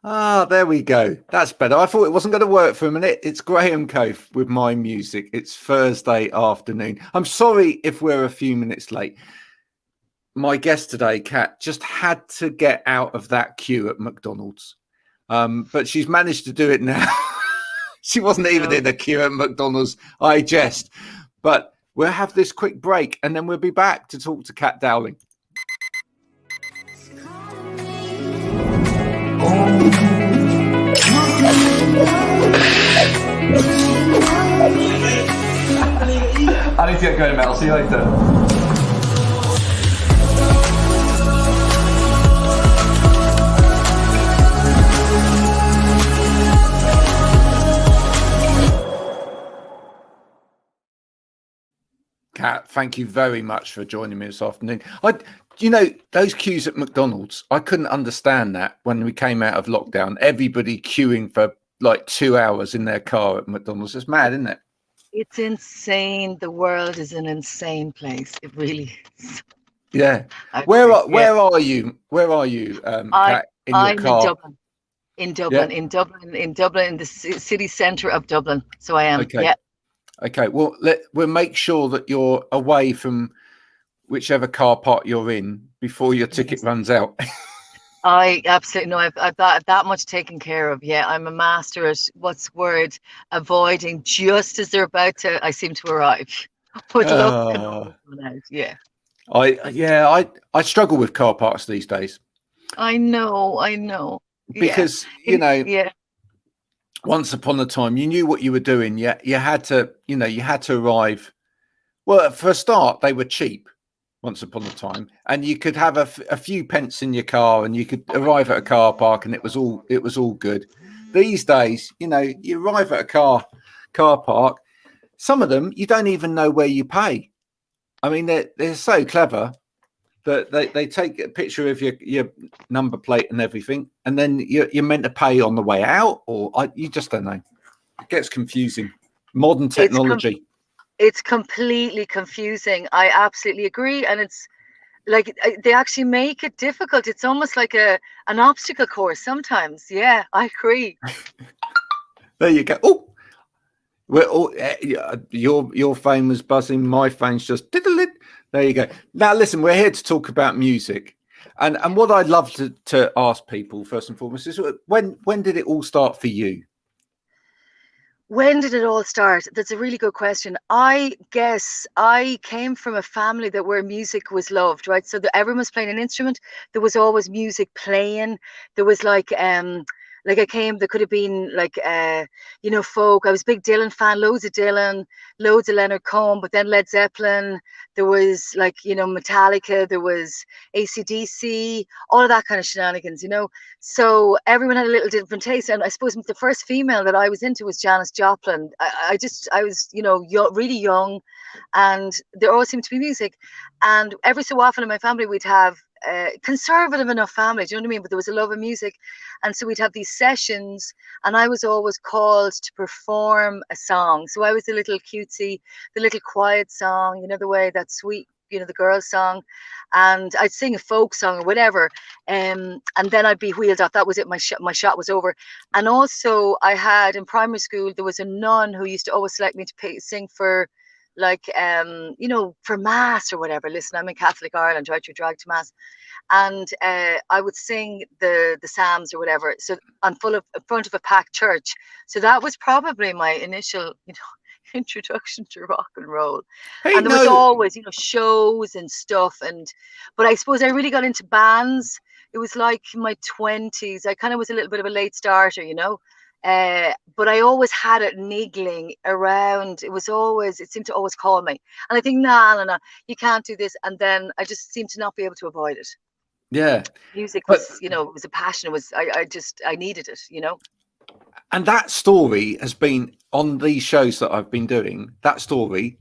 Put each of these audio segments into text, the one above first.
Ah, there we go. That's better. I thought it wasn't going to work for a minute. It's Graham Coath with my music. It's Thursday afternoon. I'm sorry if we're a few minutes late. My guest today, Cat, just had to get out of that queue at McDonald's. But she's managed to do it now. She wasn't even No. in a queue at McDonald's. I jest. But we'll have this quick break and then we'll be back to talk to Cat Dowling. I need to get going, Mel. See you later. Kat, thank you very much for joining me this afternoon. Those queues at McDonald's, I couldn't understand that when we came out of lockdown. Everybody queuing for like 2 hours in their car at McDonald's. It's mad, isn't it? It's insane. The world is an insane place. It really is. Yeah. Where are you? Where are you, Kat, in your I'm car? in Dublin, Yeah. in the city centre of Dublin. So I am. Okay. Yeah. Okay. Well, we'll make sure that you're away from whichever car park you're in before your ticket runs out. I absolutely know. I've that much taken care of. Yeah, I'm a master at avoiding just as they're about to. I seem to arrive. With luck and all coming out. Yeah. I struggle with car parks these days. I know. Because Yeah. Once upon a time you knew what you were doing. You had to arrive. Well, for a start, they were cheap once upon a time, and you could have a few pence in your car and you could arrive at a car park and it was all good. These days, you arrive at a car park, some of them you don't even know where you pay. I mean, they're so clever that they take a picture of your number plate and everything, and then you're meant to pay on the way out, or you just don't know. It gets confusing. Modern technology. It's completely confusing. I absolutely agree, and it's like they actually make it difficult. It's almost like an obstacle course sometimes. Yeah, I agree. There you go. Oh, we're all, your phone was buzzing. My phone's just diddle-it. There you go. Now, listen, we're here to talk about music, and what I'd love to ask people first and foremost is when did it all start for you? When did it all start? That's a really good question. I guess I came from a family where music was loved, right? So everyone was playing an instrument. There was always music playing. There was there could have been folk. I was a big Dylan fan, loads of Dylan, loads of Leonard Cohen, but then Led Zeppelin. There was Metallica, there was AC/DC, all of that kind of shenanigans. So everyone had a little different taste. And I suppose the first female that I was into was Janis Joplin. I was, really young, and there always seemed to be music. And every so often in my family, we'd have conservative enough family, do you know what I mean? But there was a love of music. And so we'd have these sessions, and I was always called to perform a song. So I was the little cutesy, the little quiet song, the way that sweet, the girls' song, and I'd sing a folk song or whatever, and then I'd be wheeled off. That was it. My shot was over. And also, I had in primary school, there was a nun who used to always select me to sing for, for mass or whatever. Listen, I'm in Catholic Ireland, right? You're dragged to mass, and I would sing the psalms or whatever. So I'm in front of a packed church. So that was probably my initial, introduction to rock and roll. And there was always, shows and stuff. But I suppose I really got into bands. It was like my 20s. I kind of was a little bit of a late starter, but I always had it niggling around. It seemed to always call me. And I think, no, you can't do this. And then I just seemed to not be able to avoid it. Yeah. Music was, it was a passion. I needed it, And that story has been on these shows that I've been doing. That story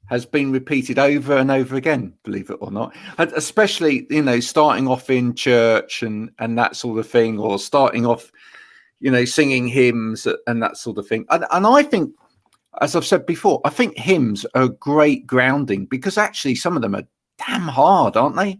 has been repeated over and over again, believe it or not. And especially, starting off in church and that sort of thing, or starting off, singing hymns and that sort of thing. And I think, as I've said before, I think hymns are great grounding, because actually some of them are damn hard, aren't they?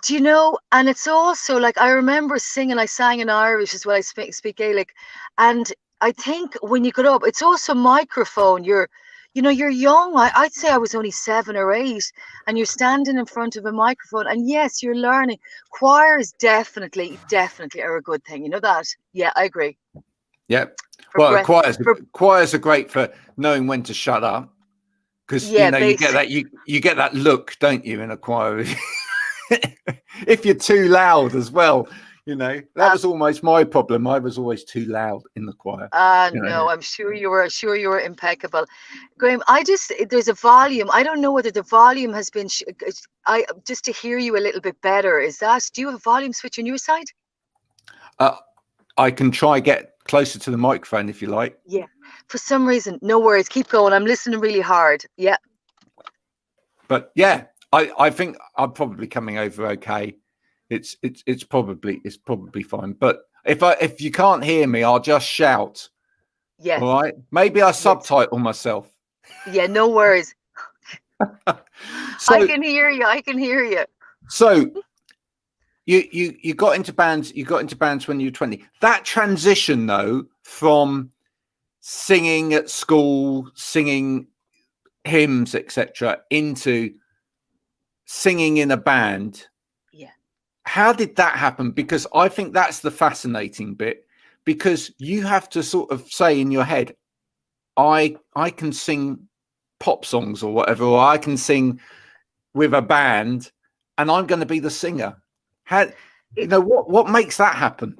Do you know? And it's also like I remember singing. I sang in Irish as well. I speak Gaelic, and I think when you get up, it's also microphone. You're young. I'd say I was only 7 or 8, and you're standing in front of a microphone. And yes, you're learning. Choirs definitely are a good thing. You know that? Yeah, I agree. Yeah. For Well, breath, for choirs are great for knowing when to shut up, because yeah, you get that you get that look, don't you, in a choir? If you're too loud as well, that was almost my problem. I was always too loud in the choir. No, I'm sure you were. Sure you were impeccable, Graham. There's a volume. I don't know whether the volume has been. I just to hear you a little bit better. Is that? Do you have a volume switch on your side? I can try get closer to the microphone if you like. Yeah. For some reason, no worries. Keep going. I'm listening really hard. Yeah. But yeah, I think I'm probably coming over okay. It's probably fine. But if you can't hear me, I'll just shout. Yeah. All right. Maybe I Yes. subtitle myself. Yeah. No worries. So I can hear you. I can hear you. So you got into bands. You got into bands when you were 20. That transition though, from singing at school, singing hymns, etc., into singing in a band. Yeah. How did that happen? Because I think that's the fascinating bit, because you have to sort of say in your head, I can sing pop songs or whatever, or I can sing with a band and I'm going to be the singer. What makes that happen?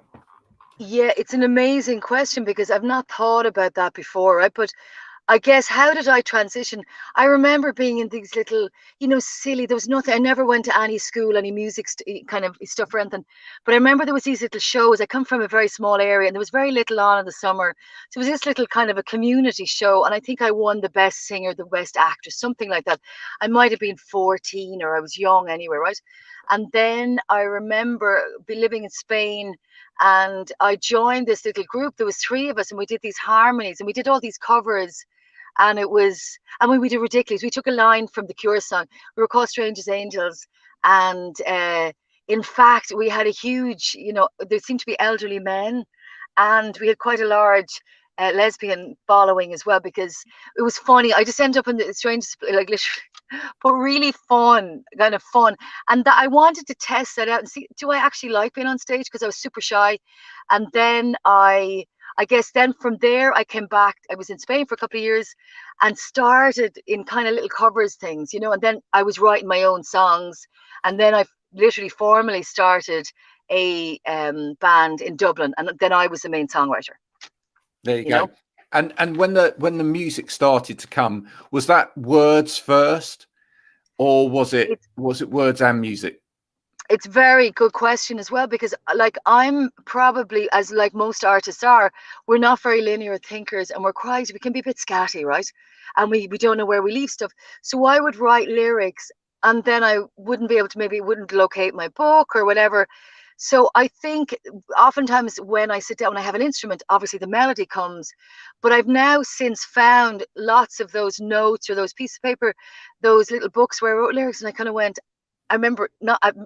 Yeah, it's an amazing question because I've not thought about that before, right? But I guess how did I transition? I remember being in these little, silly. There was nothing. I never went to any school, any music kind of stuff or anything. But I remember there was these little shows. I come from a very small area, and there was very little on in the summer. So it was this little kind of a community show, and I think I won the best singer, the best actress, something like that. I might have been 14, or I was young anyway, right? And then I remember living in Spain, and I joined this little group. There was 3 of us, and we did these harmonies, and we did all these covers, and we did ridiculous. We took a line from the Cure song. We were called Strangers Angels, and in fact, we had a huge, there seemed to be elderly men, and we had quite a large lesbian following as well, because it was funny. I just ended up in the strangest, like literally, but really fun, kind of fun. And that I wanted to test that out and see, do I actually like being on stage? Because I was super shy. And then I guess then from there I came back. I was in Spain for a couple of years and started in kind of little covers things, and then I was writing my own songs. And then I literally formally started a band in Dublin, and then I was the main songwriter. There you go. And when the music started to come, was that words first, or was it words and music? It's a very good question as well, because like I'm probably, as like most artists are, we're not very linear thinkers, and we can be a bit scatty, right? And we don't know where we leave stuff. So I would write lyrics, and then I wouldn't be able to, maybe it wouldn't locate my book or whatever. So I think oftentimes when I sit down and I have an instrument, obviously the melody comes, but I've now since found lots of those notes or those pieces of paper, those little books where I wrote lyrics, and I kind of went, I remember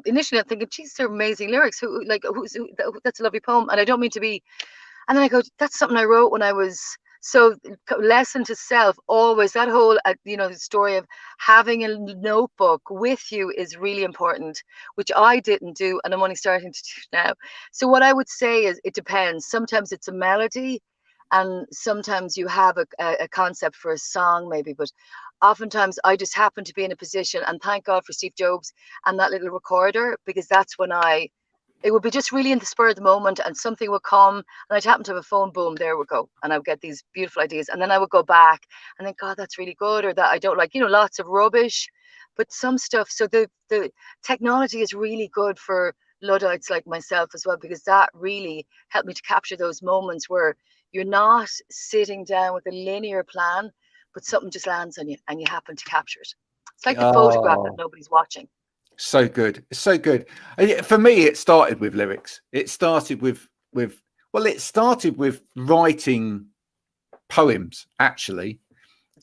initially I'm thinking, geez, they're amazing lyrics. That's a lovely poem. And I don't mean to be, and then I go, that's something I wrote when I was, so lesson to self, always that whole, the story of having a notebook with you is really important, which I didn't do. And I'm only starting to do now. So what I would say is it depends. Sometimes it's a melody, and sometimes you have a concept for a song maybe, but oftentimes I just happen to be in a position, and thank God for Steve Jobs and that little recorder, because that's when it would be just really in the spur of the moment, and something would come, and I'd happen to have a phone, boom, there we go. And I would get these beautiful ideas. And then I would go back and think, God, that's really good, or that I don't like, lots of rubbish, but some stuff. So the technology is really good for Luddites like myself as well, because that really helped me to capture those moments where you're not sitting down with a linear plan, but something just lands on you and you happen to capture it. It's like the photograph that nobody's watching. So good. So good. For me, it started with lyrics. It started with writing poems, actually.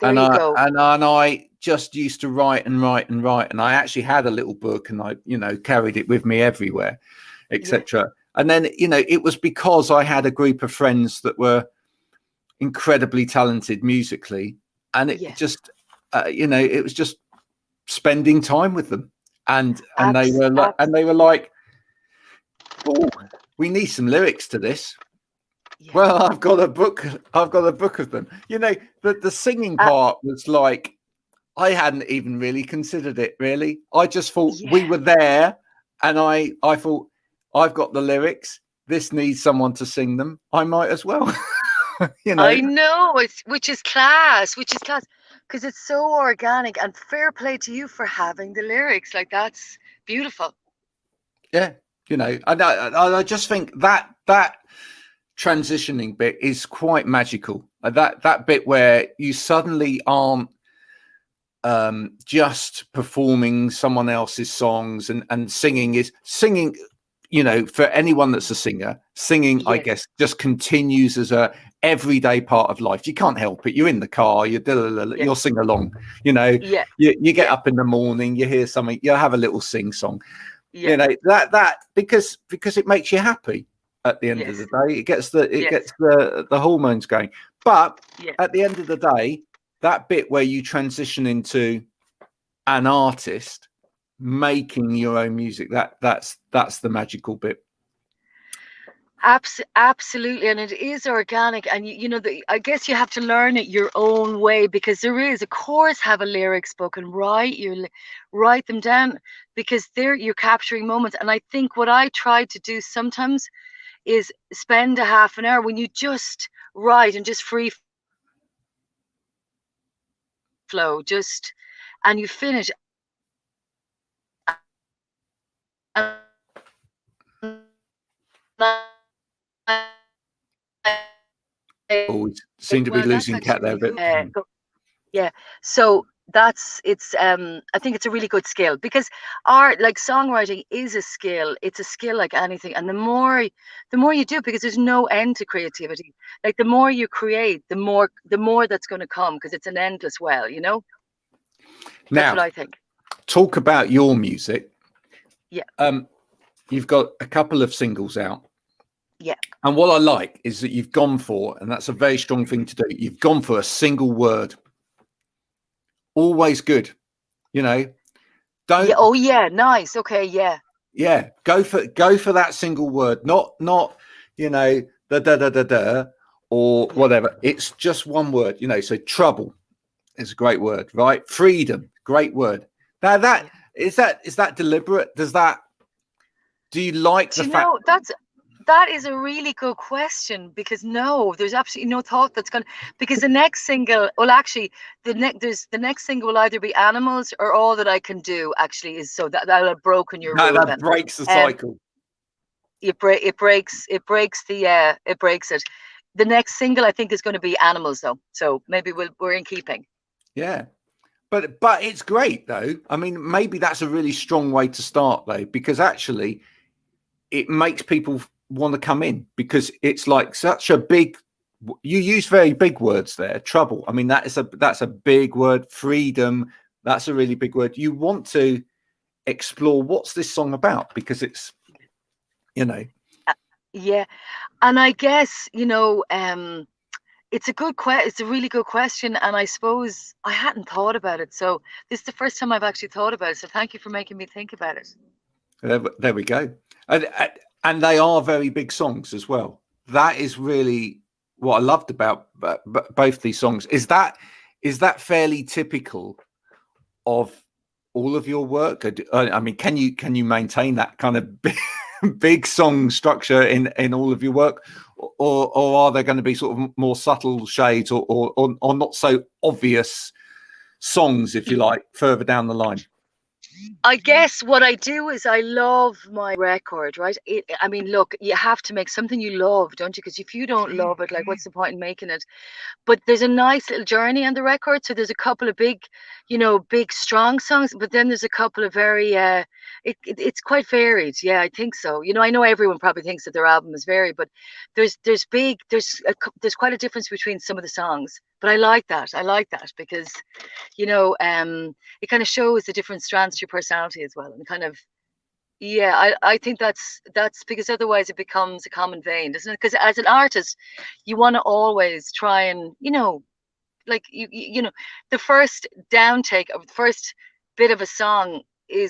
There you go. And I just used to write and write and write, and I actually had a little book, and I, you know, carried it with me everywhere, etc. And then, you know, it was because I had a group of friends that were incredibly talented musically, and it just, you know, it was just spending time with them, and they were like, oh, we need some lyrics to this. Yeah. Well, I've got a book of them. You know, the singing part was like, I hadn't even really considered it, really. I just thought we were there, and I thought, I've got the lyrics. This needs someone to sing them. I might as well. You know? I know, which is class, because it's so organic, and fair play to you for having the lyrics. Like, that's beautiful. Yeah, you know, I just think that transitioning bit is quite magical. That bit where you suddenly aren't just performing someone else's songs, and singing, you know, for anyone that's a singer, singing, I guess, just continues as a everyday part of life. You can't help it. You're in the car, you'll sing along, you know. You get up in the morning, you hear something, you have a little sing song. You know, that because it makes you happy at the end of the day. It gets the hormones going. But at the end of the day, that bit where you transition into an artist making your own music, that's the magical bit. Absolutely, and it is organic, and you know, I guess you have to learn it your own way, because there is, of course, have a lyrics book and write them down, because you're capturing moments. And I think what I try to do sometimes is spend a half an hour when you just write and just free flow, and you finish. Oh, we seem to be losing Cat there a bit. So I think it's a really good skill, because art, like songwriting, is a skill. It's a skill like anything, and the more you do, because there's no end to creativity. Like, the more you create, the more that's going to come, because it's an endless well, you know. That's what I think. Talk about your music. Yeah. You've got a couple of singles out. Yeah. And what I like is that you've gone for, and that's a very strong thing to do, you've gone for a single word. Always good, you know. Don't. Yeah, oh yeah, nice. Okay, yeah. Yeah, go for that single word, not you know, da or whatever. It's just one word, you know. So trouble is a great word, right? Freedom, great word. Now is that deliberate? Do you like the fact? That is a really good question, because no, there's absolutely no thought that's going to, because the next single, well, actually, the next single will either be Animals or All That I Can Do, actually, is, so that'll have broken your rule. That breaks the cycle. It breaks it. The next single, I think, is going to be Animals, though. So maybe we're in keeping. Yeah. But it's great, though. I mean, maybe that's a really strong way to start, though, because actually it makes people want to come in, because it's like such a big, you use very big words there. Trouble, I mean, that's a big word. Freedom, that's a really big word. You want to explore what's this song about, because it's, you know. Yeah, and I guess, you know, it's a really good question, and I suppose I hadn't thought about it, so this is the first time I've actually thought about it, so thank you for making me think about it. There we go. And they are very big songs as well. That is really what I loved about both these songs. Is that fairly typical of all of your work? I mean, can you maintain that kind of big song structure in all of your work, or are there going to be sort of more subtle shades, or not so obvious songs, if you like, further down the line? I guess what I do is I love my record, right? I mean, look, you have to make something you love, don't you? Because if you don't love it, like, what's the point in making it? But there's a nice little journey on the record. So there's a couple of big, big strong songs, but then there's a couple of very it's quite varied. Yeah, I think so. I know everyone probably thinks that their album is varied, but there's quite a difference between some of the songs. But I like that. I like that because it kind of shows the different strands to your personality as well, and kind of, yeah, I think that's because otherwise it becomes a common vein, doesn't it? Because as an artist, you want to always try and, like, the first downtake of the first bit of a song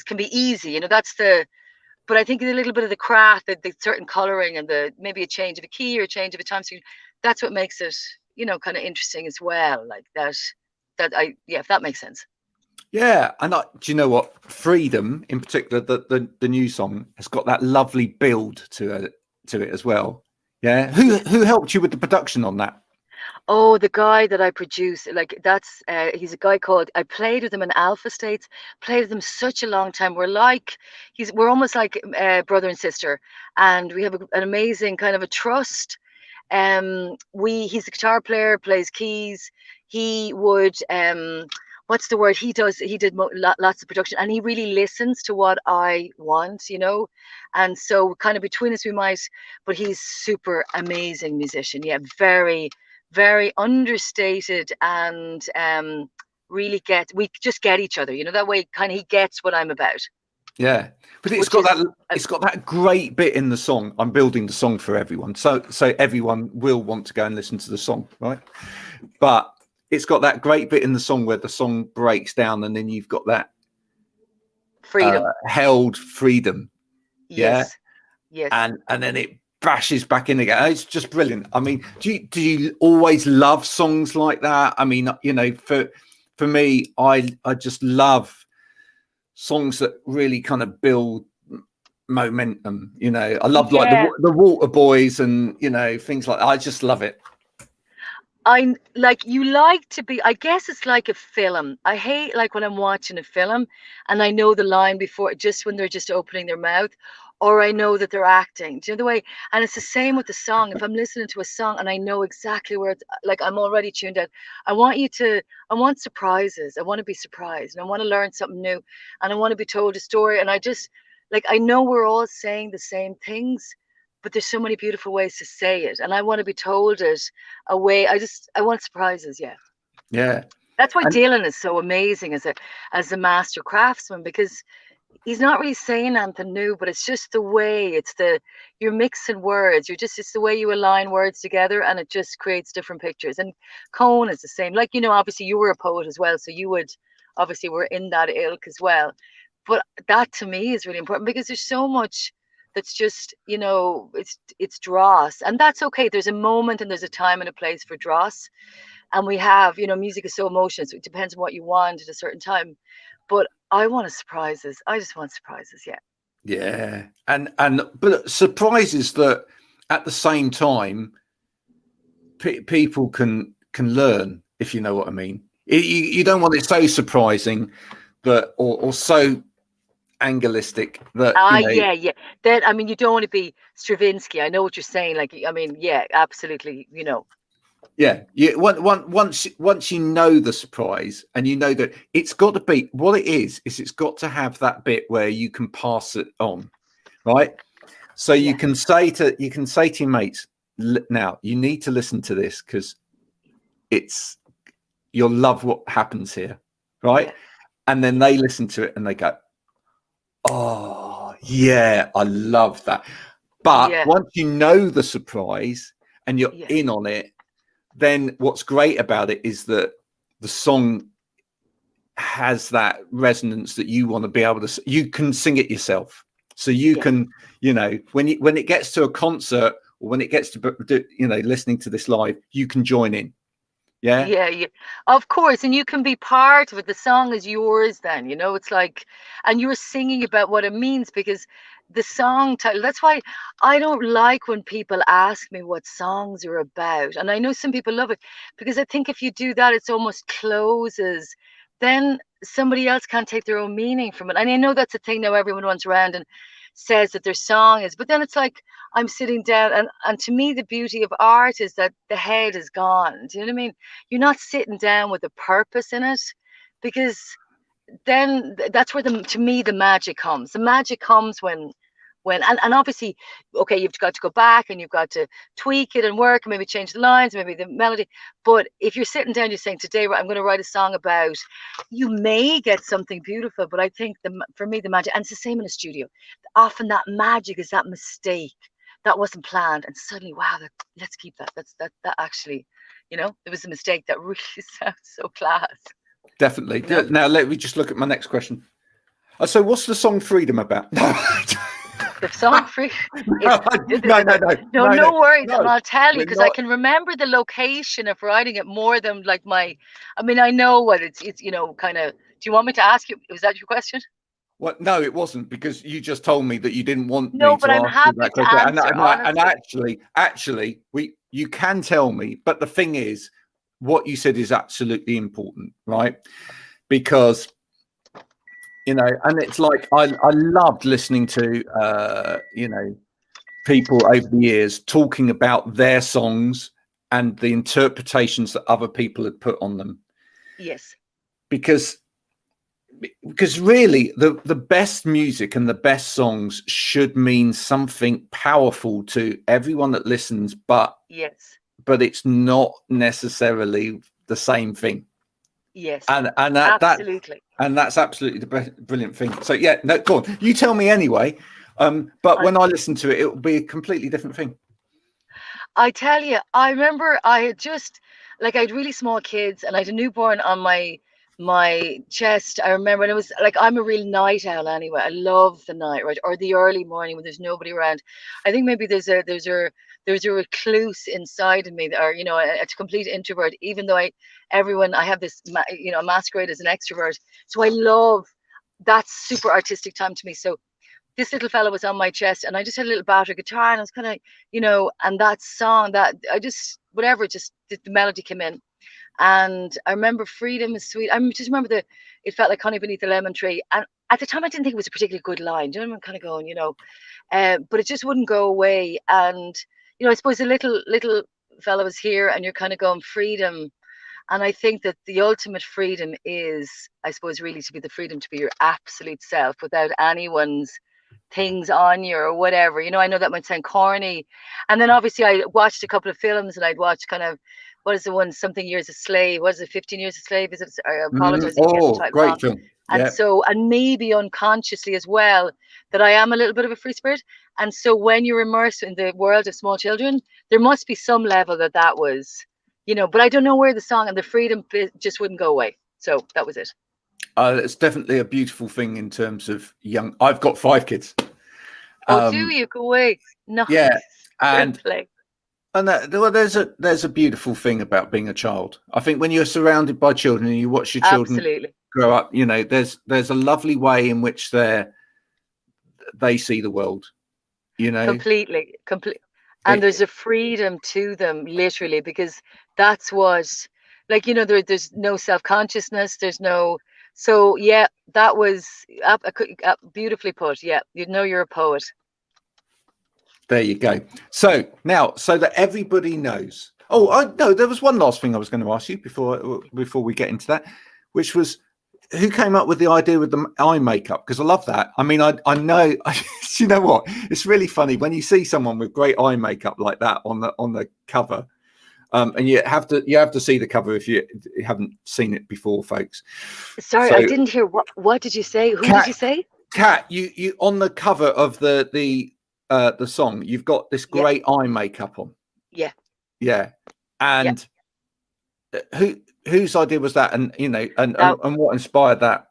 can be easy, but I think a little bit of the craft, the certain coloring, and the maybe a change of a key or a change of a time signature, that's what makes it, kind of interesting as well. Like that, yeah, if that makes sense. Yeah, and do you know what? Freedom, in particular, the new song has got that lovely build to it as well. Yeah, who helped you with the production on that? Oh, the guy that I produce, like, he's a guy called. I played with him in Alpha States. Played with him such a long time. We're almost like brother and sister, and we have an amazing kind of a trust. He's a guitar player, plays keys. He would what's the word? He did lots of production, and he really listens to what I want, and so kind of between us we might. But he's super amazing musician. Yeah, very, very understated, and we just get each other, that way, kind of, he gets what I'm about. Yeah, but it's got that great bit in the song. I'm building the song for everyone, so everyone will want to go and listen to the song, right? But it's got that great bit in the song where the song breaks down, and then you've got that freedom, held freedom. Yes. Yeah, yes, and then it bashes back in again. It's just brilliant. I mean, do you always love songs like that? I mean, for me, I just love songs that really kind of build momentum. I love like the Water Boys and things like that. I just love it. I like to be, I guess it's like a film. I hate, like, when I'm watching a film and I know the line before, just when they're just opening their mouth, or I know that they're acting. Do you know the way? And it's the same with the song. If I'm listening to a song and I know exactly where it's, like, I'm already tuned out. I want surprises. I want to be surprised, and I want to learn something new, and I want to be told a story. And I know we're all saying the same things, but there's so many beautiful ways to say it, and I want to be told it a way. I want surprises. Yeah. That's why Dylan is so amazing as a master craftsman, because he's not really saying anything new, but it's just the way, you're mixing words. It's the way you align words together, and it just creates different pictures. And Cohn is the same. Like, obviously you were a poet as well, so you would obviously were in that ilk as well. But that to me is really important, because there's so much that's just, it's dross, and that's okay. There's a moment and there's a time and a place for dross, and we have, music is so emotional, so it depends on what you want at a certain time. But I want surprises. I just want surprises. Yeah, but surprises that at the same time people can learn, if you know what I mean. You don't want it so surprising that or so anglistic that yeah. Then, I mean, you don't want to be Stravinsky. I know what you're saying. Like, I mean, yeah, absolutely. Yeah. Once you know the surprise, and you know that it's got to be what it is it's got to have that bit where you can pass it on, right? So you can say to your mates, now you need to listen to this, because you'll love what happens here, right? Yeah. And then they listen to it and they go, oh yeah, I love that. But once you know the surprise and you're in on it, then what's great about it is that the song has that resonance that you want to be able to, you can sing it yourself. So you can, when it gets to a concert, or when it gets to, listening to this live, you can join in. Yeah, of course. And you can be part of it. The song is yours then, it's like, and you're singing about what it means, because the song title, that's why I don't like when people ask me what songs are about. And I know some people love it, because I think if you do that, it's almost closes. Then somebody else can't take their own meaning from it. And I know that's a thing now, everyone runs around and says that their song is, but then it's like I'm sitting down, and to me the beauty of art is that the head is gone. Do you know what I mean? You're not sitting down with a purpose in it, because then that's where to me the magic comes. The magic comes when and obviously, okay, you've got to go back and you've got to tweak it and work and maybe change the lines, maybe the melody. But if you're sitting down, you're saying, today I'm going to write a song about, you may get something beautiful. But I think for me the magic, and it's the same in a studio, often that magic is that mistake that wasn't planned, and suddenly, wow, let's keep that. That actually, it was a mistake that really sounds so class. Definitely. Now let me just look at my next question. So what's the song Freedom about? No. The song Freedom. No worries. No, and I'll tell you, because I not. can remember the location of writing it more than like I know what it's kind of. Do you want me to ask you? Was that your question? Well, no, it wasn't, because you just told me that you didn't want No, me but to I'm ask happy you that to question. answer, And actually, you can tell me, but the thing is, what you said is absolutely important, right? Because and it's like I loved listening to people over the years talking about their songs and the interpretations that other people had put on them. Yes. Because really the best music and the best songs should mean something powerful to everyone that listens, but yes, it's not necessarily the same thing. Yes. And absolutely. that's absolutely the brilliant thing. So yeah, no, go on. You tell me anyway. But when I listen to it, it will be a completely different thing. I tell you, I remember I had just, like, I had really small kids and I had a newborn on my chest. I remember, and it was like, I'm a real night owl anyway. I love the night, right, or the early morning when there's nobody around. I think maybe there's a recluse inside of me, or a complete introvert. Even though I have this masquerade as an extrovert. So I love that super artistic time to me. So this little fella was on my chest, and I just had a little battery guitar, and I was kind of, and that song, that I just, whatever, just the melody came in. And I remember Freedom is Sweet. I just remember it felt like honey beneath the lemon tree. And at the time, I didn't think it was a particularly good line. Do you know what I'm kind of going, but it just wouldn't go away. And, I suppose the little fella was here, and you're kind of going freedom. And I think that the ultimate freedom is, I suppose, really to be the freedom to be your absolute self without anyone's things on you or whatever. I know that might sound corny. And then obviously I watched a couple of films, and I'd watched kind of, what is the one, Something Years a Slave? What is it, 15 Years a Slave? Is it? I apologize. Great film. And so, and maybe unconsciously as well, that I am a little bit of a free spirit. And so when you're immersed in the world of small children, there must be some level that was, but I don't know where the song and the freedom bit just wouldn't go away. So that was it. It's definitely a beautiful thing in terms of young. I've got 5 kids. Oh, do you? Go away. No. Yeah. And well, there's a beautiful thing about being a child. I think when you're surrounded by children and you watch your children grow up, there's a lovely way in which they see the world. Completely. And there's a freedom to them, literally, because that's what, like, there's no self-consciousness. There's no. So yeah, that was beautifully put. Yeah, you're a poet. There you go. So now, so that everybody knows. Oh, no, there was one last thing I was going to ask you before we get into that, which was, who came up with the idea with the eye makeup? Because I love that. I mean, I know. You know what? It's really funny when you see someone with great eye makeup like that on the cover. And you have to see the cover if you haven't seen it before, folks. Sorry, I didn't hear. What did you say? Who did you say? Cat, you on the cover of the song, you've got this great eye makeup on. Yeah. And whose idea was that? And and what inspired that?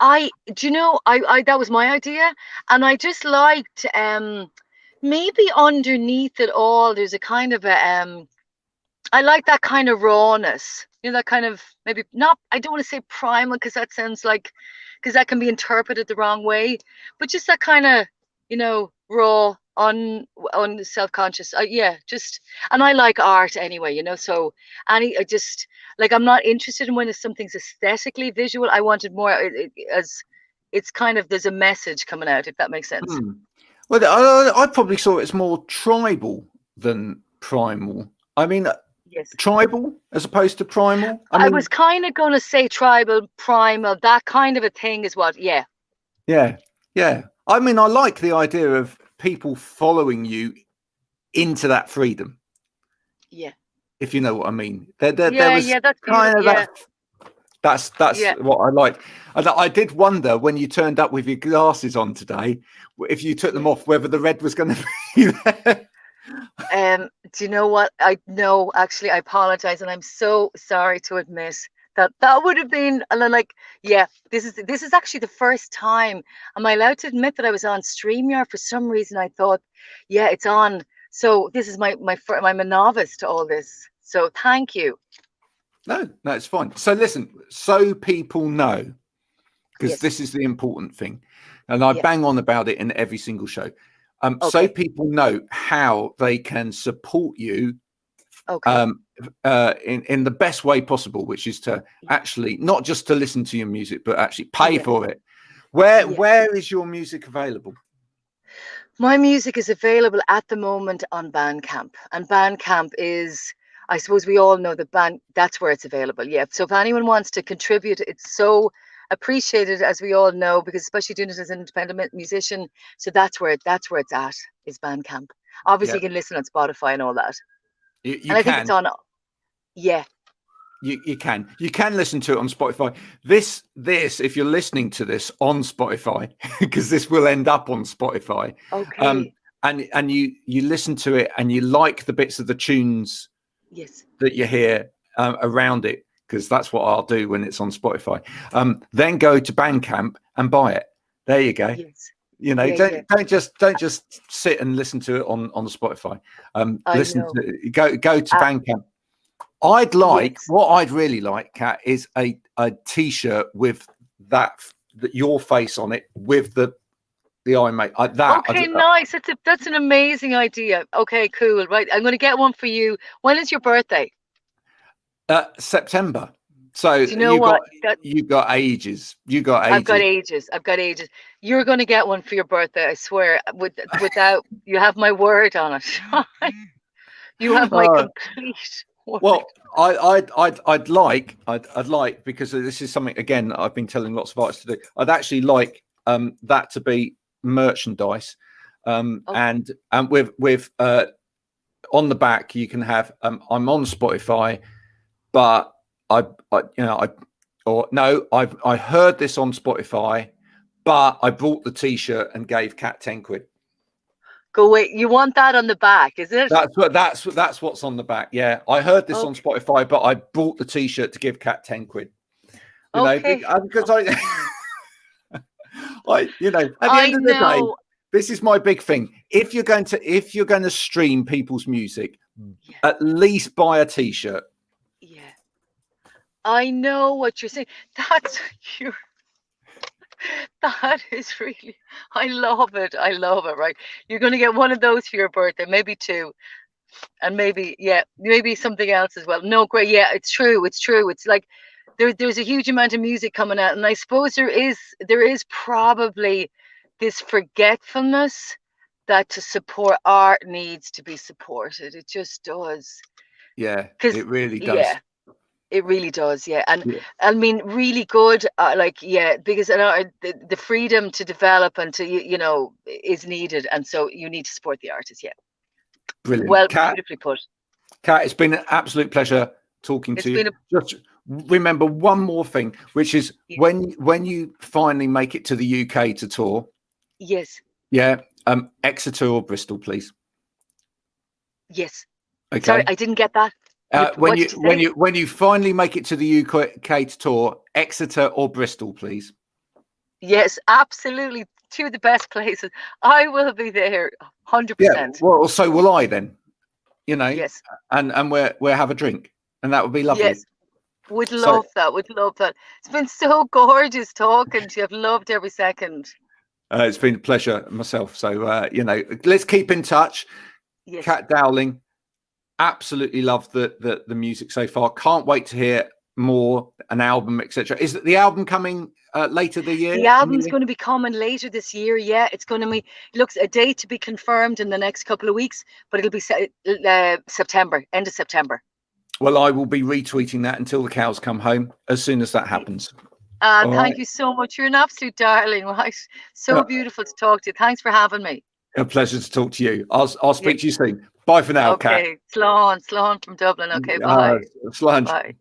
I that was my idea, and I just liked maybe underneath it all there's a kind of a I like that kind of rawness, that kind of, maybe not, I don't want to say primal, because that sounds like, because that can be interpreted the wrong way, but just that kind of raw, self-conscious. Yeah, just, and I like art anyway, so I just, like, I'm not interested in when something's aesthetically visual. I wanted more as it's kind of, there's a message coming out, if that makes sense. Well, I probably saw it as more tribal than primal. I mean, Yes. tribal as opposed to primal. I I mean, was kind of going to say tribal, primal, that kind of a thing is what, yeah. yeah. I mean, I like the idea of people following you into that freedom. Yeah. If you know what I mean. There was Yeah, that's kind beautiful. of Yeah. That's Yeah. what I like. And I did wonder when you turned up with your glasses on today, if you took them off, whether the red was going to be there. Do you know what? I know, actually, I apologize, and I'm so sorry to admit that would have been, and I'm like, yeah, this is actually the first time. Am I allowed to admit that I was on StreamYard? For some reason, I thought, yeah, it's on. So this is I'm a novice to all this. So thank you. No, it's fine. So listen, so people know, because Yes. this is the important thing, and I Yeah. bang on about it in every single show. So Okay. people know how they can support you Okay. in the best way possible, which is to actually not just to listen to your music, but actually pay Yeah. for it. Yeah. Where is your music available? My music is available at the moment on Bandcamp, and Bandcamp is, I suppose we all know that that's where it's available. Yeah. So if anyone wants to contribute, it's so appreciated, as we all know, because especially doing it as an independent musician. So that's where it's at, is Bandcamp. Obviously, Yeah, you can listen on Spotify and all that. you And I think it's can. on, yeah. You can listen to it on Spotify. This if you're listening to this on Spotify, because this will end up on Spotify. Okay. And you listen to it and you like the bits of the tunes Yes. that you hear around it, because that's what I'll do when it's on Spotify. Then go to Bandcamp and buy it. There you go. Yes. You know, Yeah. don't just sit and listen to it on Spotify. I Listen know. to it. Go to Bandcamp. Yes. What I'd really like, Kat, is a t-shirt with that your face on it with the iMate. Okay, nice. That's an amazing idea. Okay, cool. Right, I'm going to get one for you. When is your birthday? September. So Do you know what? you got ages. You got I've got ages. ages. I've got ages. You're going to get one for your birthday, I swear. Without, you have my word on it. You have my complete word. Well, I'd like, because this is something, again, I've been telling lots of artists to do. I'd actually like that to be merchandise, and with on the back you can have I'm on Spotify, but I heard this on Spotify, but I bought the t-shirt and gave Cat 10 quid. Go wait. You want that on the back, is it? That's what's on the back. Yeah, I heard this on Spotify, but I bought the t-shirt to give Cat 10 quid. You know, because I at the end of the day, this is my big thing. If you're going to stream people's music, at least buy a t-shirt. Yeah, I know what you're saying. That's you. That is really, I love it. I love it. Right, you're going to get one of those for your birthday, maybe two, and maybe something else as well. No, great. Yeah, it's true. It's true. It's like there's a huge amount of music coming out, and I suppose there is probably this forgetfulness that to support art needs to be supported. It just does. Yeah, it really does. Yeah, it really does. Yeah, and I mean, really good. Because the freedom to develop and to is needed, and so you need to support the artist. Yeah, brilliant. Well, Kat, beautifully put. Kat, it's been an absolute pleasure talking to you. Just remember one more thing, which is when you finally make it to the UK to tour. Yes. Yeah. Exeter or Bristol, please. Yes. Okay. Sorry, I didn't get that. When you finally make it to the UK to tour, Exeter or Bristol, please. Yes, absolutely. Two of the best places. I will be there, 100%. Yeah. Well, so will I then. You know. Yes. And we'll have a drink, and that would be lovely. Yes. Would love that. Would love that. It's been so gorgeous talking to you. I've loved every second. It's been a pleasure myself. So, let's keep in touch. Yes. Cat Dowling, absolutely love the music so far. Can't wait to hear more, an album, etc. Is the album coming later the year? The album's going to be coming later this year. Yeah, it's going to be, looks a date to be confirmed in the next couple of weeks, but it'll be September, end of September. Well, I will be retweeting that until the cows come home as soon as that happens. Thank you so much. You're an absolute darling, right? So beautiful to talk to you. Thanks for having me. A pleasure to talk to you. I'll speak to you soon. Bye for now, Cat. Okay, Slán from Dublin. Okay, bye. Slán. Bye.